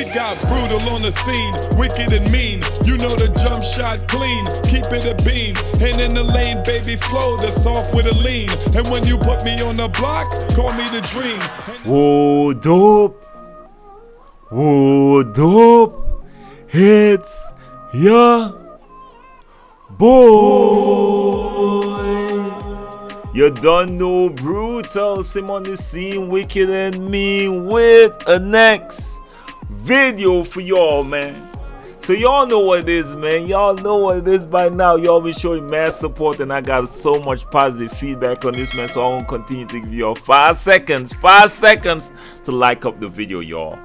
We got brutal on the scene, wicked and mean. You know the jump shot clean, keep it a beam. And in the lane, baby, flow the soft with a lean. And when you put me on the block, call me the dream. Whoa, dope. Whoa, dope. It's ya boy. You don't know Brutalsim on the scene, wicked and mean, with a next video for y'all, man. So y'all know what it is, man. Y'all know what it is by now. Y'all been showing mad support, and I got so much positive feedback on this, man. So I won't continue to give y'all 5 seconds to like up the video, y'all.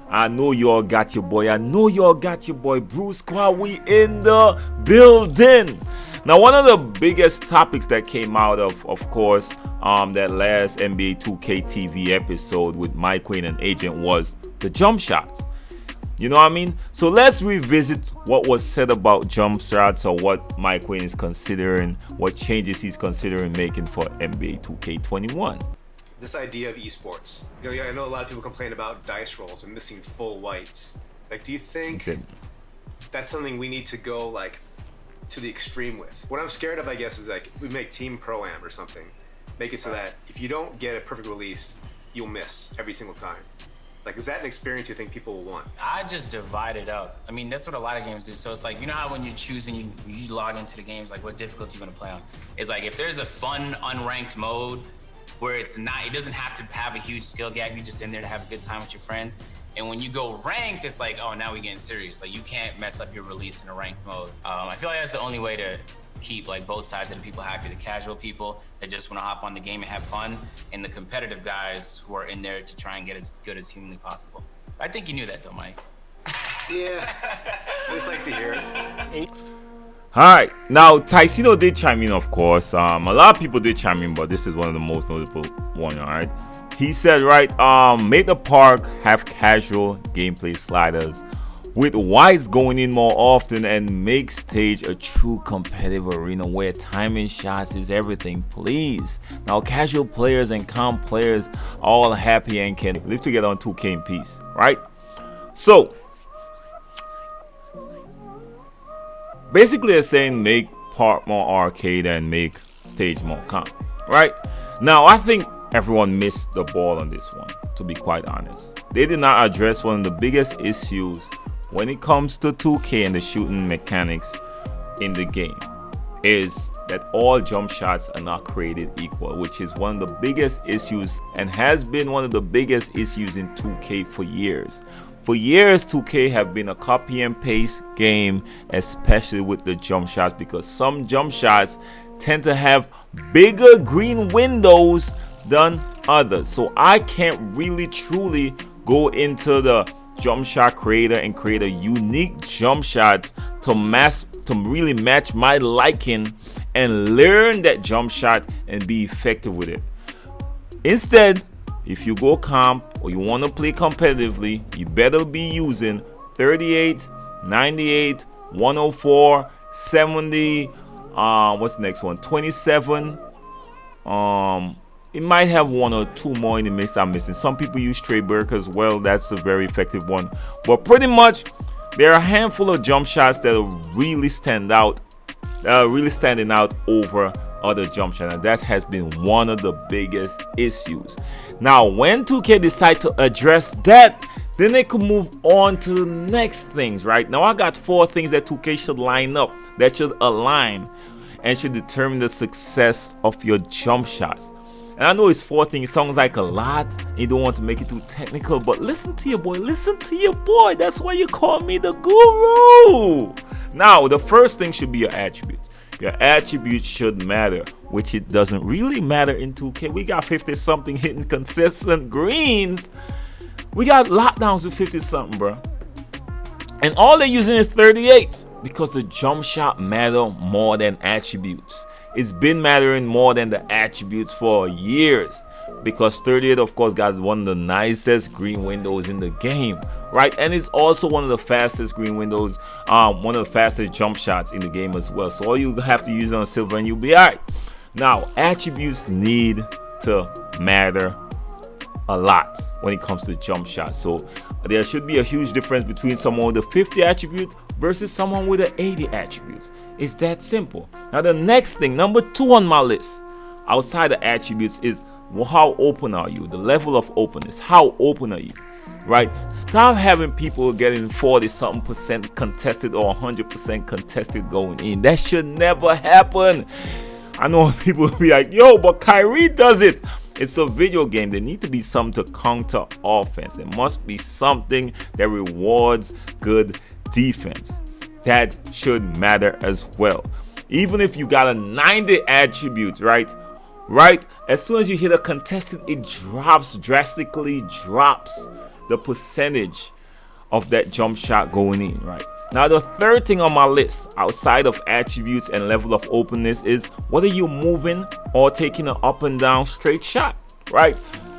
I know y'all got your boy. I know y'all got your boy. Bruce Squad, we in the building. Now, one of the biggest topics that came out of course, that last NBA 2K TV episode with Mike Wayne and Agent was the jump shots. You know what I mean? So let's revisit what was said about jump shots, or what Mike Wayne is considering, what changes he's considering making for NBA 2K21. This idea of esports. You know, I know a lot of people complain about dice rolls and missing full whites. Like, do you think that's something we need to go like to the extreme with? What I'm scared of, I guess, is like we make Team Pro-Am or something. Make it so that if you don't get a perfect release, you'll miss every single time. Like, is that an experience you think people will want? I just divide it up. I mean, that's what a lot of games do. So it's like, you know how when you choose and you log into the games, like what difficulty you're gonna play on? It's like if there's a fun unranked mode where it doesn't have to have a huge skill gap, you're just in there to have a good time with your friends. And when you go ranked, it's like, oh, now we're getting serious. Like, you can't mess up your release in a ranked mode. I feel like that's the only way to keep like both sides of the people happy. The casual people that just want to hop on the game and have fun, and the competitive guys who are in there to try and get as good as humanly possible. I think you knew that though, Mike. Yeah, I just like to hear it. Alright, now Ticino did chime in, of course. A lot of people did chime in, but this is one of the most notable one. Alright, he said, right, make the park have casual gameplay sliders with whites going in more often, and make stage a true competitive arena where timing shots is everything, please. Now casual players and calm players all happy and can live together on 2K in peace, right? So basically they're saying make park more arcade and make stage more calm, right? Now I think everyone missed the ball on this one, to be quite honest. They did not address one of the biggest issues when it comes to 2K and the shooting mechanics in the game, is that all jump shots are not created equal, which is one of the biggest issues and has been one of the biggest issues in 2K for years. For years, 2K have been a copy and paste game, especially with the jump shots, because some jump shots tend to have bigger green windows than others. So I can't really truly go into the jump shot creator and create a unique jump shot to really match my liking and learn that jump shot and be effective with it. Instead, if you go comp or you want to play competitively, you better be using 38, 98, 104, 70, what's the next one, 27. It might have one or two more in the mix I'm missing. Some people use Treyberg as well. That's a very effective one. But pretty much, there are a handful of jump shots that really stand out, standing out over other jump shots, and that has been one of the biggest issues. Now, when 2K decide to address that, then they could move on to the next things. Right now, I got 4 things that 2K should line up, that should align, and should determine the success of your jump shots. And I know it's 4 things, it sounds like a lot, and you don't want to make it too technical, but listen to your boy, that's why you call me the guru. Now, the first thing should be your attributes. Your attributes should matter, which it doesn't really matter in 2K. We got 50 something hitting consistent greens. We got lockdowns with 50 something, bro. And all they're using is 38, because the jump shot matter more than attributes. It's been mattering more than the attributes for years, because 38 of course got one of the nicest green windows in the game, right? And it's also one of the fastest green windows, one of the fastest jump shots in the game as well. So all you have to use on silver and you'll be alright. Now attributes need to matter a lot when it comes to jump shots. So there should be a huge difference between someone with a 50 attribute versus someone with an 80 attributes. It's that simple. Now the next thing, number 2 on my list, outside the attributes, is how open are you? The level of openness. How open are you? Right? Stop having people getting 40-something% contested or 100% contested going in. That should never happen. I know people will be like, yo, but Kyrie does it. It's a video game. There need to be something to counter offense. There must be something that rewards good defense. That should matter as well. Even if you got a 90 attribute, right? As soon as you hit a contested, it drastically drops the percentage of that jump shot going in, right? Now the third thing on my list outside of attributes and level of openness is whether you're moving or taking an up and down straight shot, right?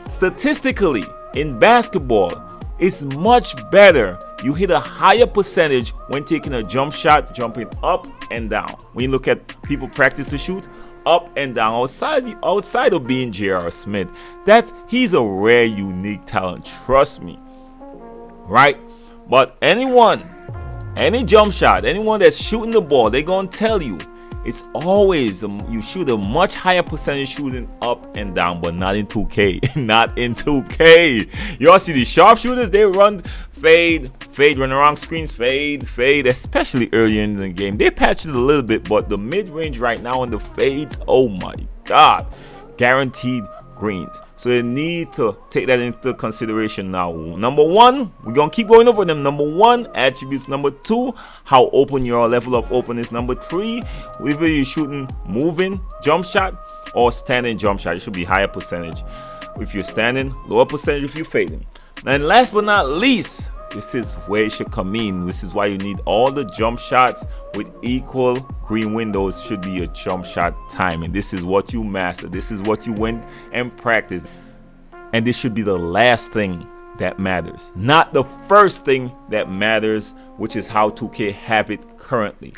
Statistically in basketball, it's much better you hit a higher percentage when taking a jump shot, jumping up and down. When you look at people practice to shoot up and down, outside of being J.R. Smith, he's a rare, unique talent, trust me, right? But any jump shot, anyone that's shooting the ball, they're gonna tell you it's always you shoot a much higher percentage shooting up and down, but not in 2K. Not in 2K. Y'all see these sharpshooters, they run fade, run around screens, fade, especially earlier in the game. They patched it a little bit, but the mid-range right now and the fades, oh my god, guaranteed greens. So they need to take that into consideration now. Number 1, we're gonna keep going over them. Number 1, attributes. Number 2, how open your level of openness. Number 3, whether you're shooting moving jump shot or standing jump shot, it should be higher percentage if you're standing, lower percentage if you're fading. And last but not least, this is where it should come in. This is why you need all the jump shots with equal green windows. Should be a jump shot timing. This is what you master. This is what you went and practice. And this should be the last thing that matters, not the first thing that matters, which is how 2K have it currently.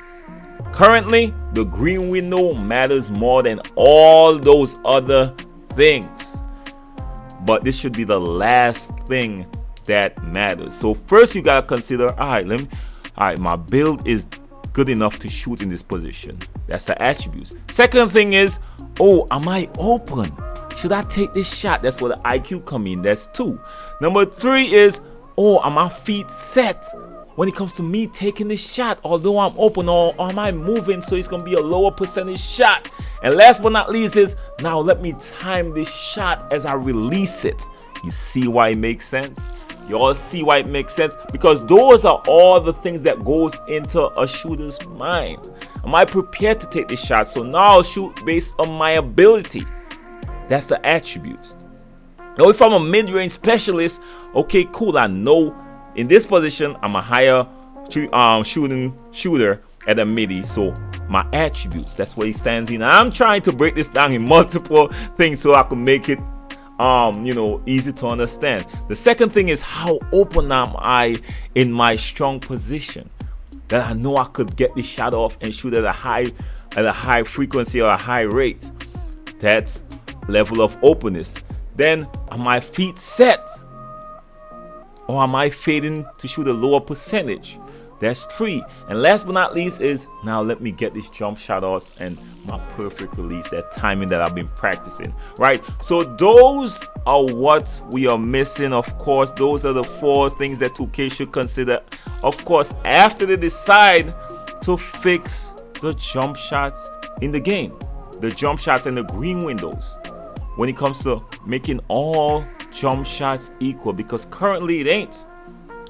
Currently, the green window matters more than all those other things. But this should be the last thing that matters. So first you gotta consider, all right, my build is good enough to shoot in this position. That's the attributes. Second thing is, oh, am I open? Should I take this shot? That's where the IQ come in. That's 2. Number 3 is, oh, are my feet set when it comes to me taking this shot, although I'm open, or am I moving so it's gonna be a lower percentage shot? And last but not least is, now let me time this shot as I release it. You see why it makes sense? You all see why it makes sense? Because those are all the things that goes into a shooter's mind. Am I prepared to take this shot? So now I'll shoot based on my ability. That's the attributes. Now if I'm a mid-range specialist, okay, cool, I know in this position I'm a higher shooter at a midi, so my attributes, that's where he stands in. I'm trying to break this down in multiple things so I can make it easy to understand. The second thing is, how open am I in my strong position, that I know I could get this shot off and shoot at a high frequency or a high rate. That's level of openness. Then, are my feet set, or am I fading to shoot a lower percentage? That's 3. And last but not least is, now let me get this jump shot off and my perfect release, that timing that I've been practicing, right? So those are what we are missing. Of course, those are the 4 things that 2K should consider, of course, after they decide to fix the jump shots in the game, the jump shots and the green windows, when it comes to making all jump shots equal, because currently it ain't.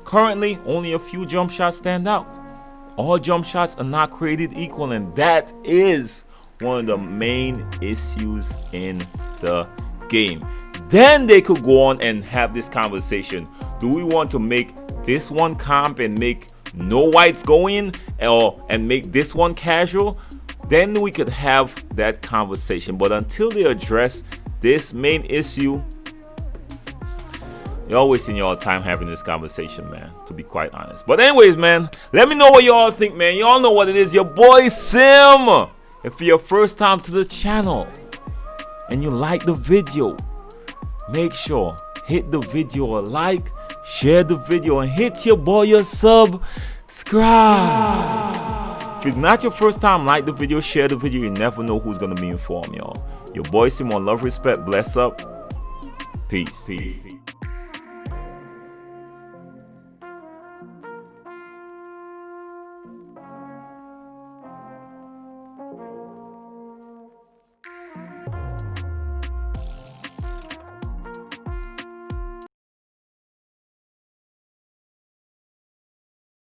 Currently, only a few jump shots stand out. All jump shots are not created equal, and that is one of the main issues in the game. Then they could go on and have this conversation. Do we want to make this one comp and make no whites go in, and make this one casual? Then we could have that conversation. But until they address this main issue, you're wasting your time having this conversation, man, to be quite honest. But anyways, man, let me know what y'all think, man. Y'all know what it is. Your boy Sim. If you're first time to the channel and you like the video, make sure hit the video a like, share the video, and hit your boy a subscribe. If it's not your first time, like the video, share the video. You never know who's gonna be informed, y'all. Your boy Simon, love, respect, bless up. Peace.